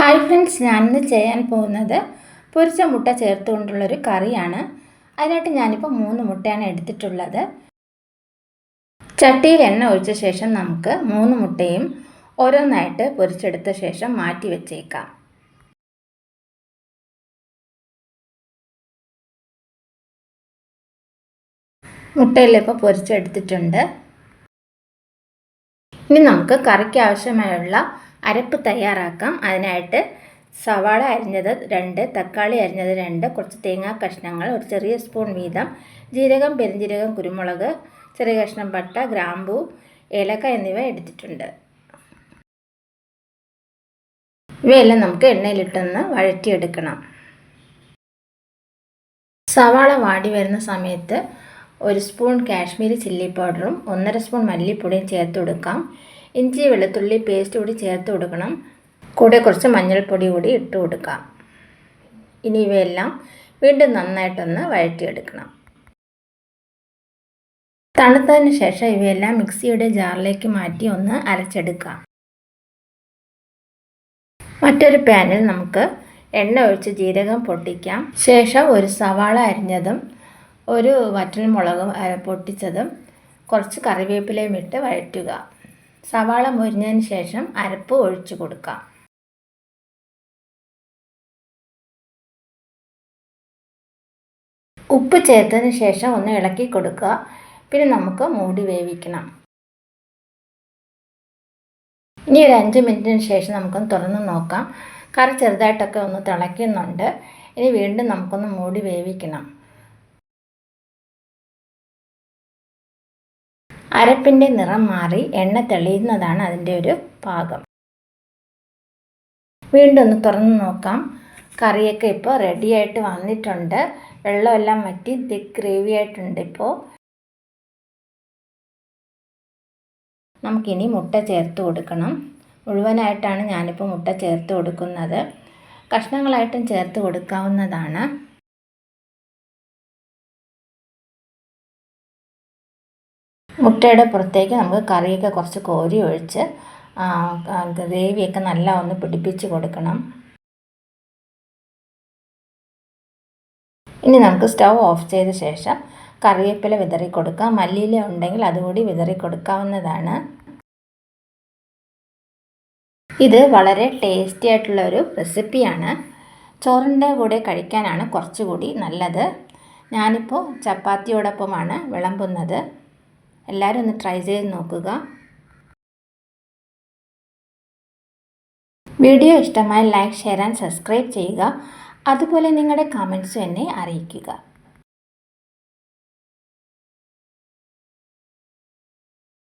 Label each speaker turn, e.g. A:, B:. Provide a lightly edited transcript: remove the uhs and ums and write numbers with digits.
A: Hi friends, ഞാനിന്ന് ചെയ്യാൻ പോകുന്നത് പൊരിച്ച മുട്ട ചേർത്തുകൊണ്ടുള്ളൊരു കറിയാണ്. അതിനായിട്ട് ഞാനിപ്പോൾ 3 മുട്ടയാണ് എടുത്തിട്ടുള്ളത്. ചട്ടിയിൽ എണ്ണ ഒഴിച്ച ശേഷം നമുക്ക് 3 മുട്ടയും ഓരോന്നായിട്ട് പൊരിച്ചെടുത്ത ശേഷം മാറ്റി വെച്ചേക്കാം. മുട്ടയെല്ലാം ഇപ്പോൾ പൊരിച്ചെടുത്തിട്ടുണ്ട്. ഇനി നമുക്ക് കറിക്ക് ആവശ്യമായുള്ള അരപ്പ് തയ്യാറാക്കാം. അതിനായിട്ട് സവാള അരിഞ്ഞത് 2, തക്കാളി അരിഞ്ഞത് 2, കുറച്ച് തേങ്ങാ കഷ്ണങ്ങൾ, ഒരു ചെറിയ സ്പൂൺ വീതം ജീരകം, പെരുംജീരകം, കുരുമുളക്, ചെറിയ കഷ്ണം പട്ട, ഗ്രാമ്പൂ, ഏലക്ക എന്നിവ എടുത്തിട്ടുണ്ട്. ഇവയെല്ലാം നമുക്ക് എണ്ണയിലിട്ടൊന്ന് വഴറ്റിയെടുക്കണം. സവാള വാടി വരുന്ന സമയത്ത് 1 സ്പൂൺ കാശ്മീരി ചില്ലി പൗഡറും 1.5 സ്പൂൺ മല്ലിപ്പൊടിയും ചേർത്ത് കൊടുക്കാം. ഇഞ്ചി വെളുത്തുള്ളി പേസ്റ്റ് കൂടി ചേർത്ത് കൊടുക്കണം. കൂടെ കുറച്ച് മഞ്ഞൾപ്പൊടി കൂടി ഇട്ട് കൊടുക്കാം. ഇനി ഇവയെല്ലാം വീണ്ടും നന്നായിട്ടൊന്ന് വഴറ്റിയെടുക്കണം. തണുത്തതിന് ശേഷം ഇവയെല്ലാം മിക്സിയുടെ ജാറിലേക്ക് മാറ്റി ഒന്ന് അരച്ചെടുക്കാം. മറ്റൊരു പാനിൽ നമുക്ക് എണ്ണ ഒഴിച്ച് ജീരകം പൊട്ടിക്കാം. ശേഷം ഒരു സവാള അരിഞ്ഞതും ഒരു വറ്റൽമുളകും പൊട്ടിച്ചതും കുറച്ച് കറിവേപ്പിലയും ഇട്ട് വഴറ്റുക. സവാള മൊരിഞ്ഞതിന് ശേഷം അരപ്പ് ഒഴിച്ചു കൊടുക്കാം. ഉപ്പ് ചേർത്തതിന് ശേഷം ഒന്ന് ഇളക്കി കൊടുക്കുക. പിന്നെ നമുക്ക് മൂടി വേവിക്കണം. ഇനി ഒരു 5 മിനിറ്റിന് ശേഷം നമുക്കൊന്ന് തുറന്ന് നോക്കാം. കറി ചെറുതായിട്ടൊക്കെ ഒന്ന് തിളയ്ക്കുന്നുണ്ട്. ഇനി വീണ്ടും നമുക്കൊന്ന് മൂടി വേവിക്കണം. അരപ്പിൻ്റെ നിറം മാറി എണ്ണ തെളിയുന്നതാണ് അതിൻ്റെ ഒരു പാകം. വീണ്ടും ഒന്ന് തുറന്ന് നോക്കാം. കറിയൊക്കെ ഇപ്പോൾ റെഡിയായിട്ട് വന്നിട്ടുണ്ട്. വെള്ളമെല്ലാം വറ്റി തിക്ക് ഗ്രേവി ആയിട്ടുണ്ട്. ഇപ്പോൾ നമുക്കിനി മുട്ട ചേർത്ത് കൊടുക്കണം. മുഴുവനായിട്ടാണ് ഞാനിപ്പോൾ മുട്ട ചേർത്ത് കൊടുക്കുന്നത്. കഷ്ണങ്ങളായിട്ടും ചേർത്ത് കൊടുക്കാവുന്നതാണ്. മുട്ടയുടെ പുറത്തേക്ക് നമുക്ക് കറിയൊക്കെ കുറച്ച് കോരി ഒഴിച്ച് ഗ്രേവിയൊക്കെ നല്ല ഒന്ന് പിടിപ്പിച്ച് കൊടുക്കണം. ഇനി നമുക്ക് സ്റ്റൗ ഓഫ് ചെയ്ത ശേഷം കറിവേപ്പില വിതറി കൊടുക്കാം. മല്ലിയില ഉണ്ടെങ്കിൽ അതുകൂടി വിതറി കൊടുക്കാവുന്നതാണ്. ഇത് വളരെ ടേസ്റ്റി ആയിട്ടുള്ളൊരു റെസിപ്പിയാണ്. ചോറിൻ്റെ കൂടെ കഴിക്കാനാണ് കുറച്ചുകൂടി നല്ലത്. ഞാനിപ്പോൾ ചപ്പാത്തിയോടൊപ്പമാണ് വിളമ്പുന്നത്. എല്ലാവരും ഒന്ന് ട്രൈ ചെയ്ത് നോക്കുക. വീഡിയോ ഇഷ്ടമായി ലൈക്ക്, ഷെയർ ആൻഡ് സബ്സ്ക്രൈബ് ചെയ്യുക. അതുപോലെ നിങ്ങളുടെ കമൻറ്റ്സും എന്നെ അറിയിക്കുക.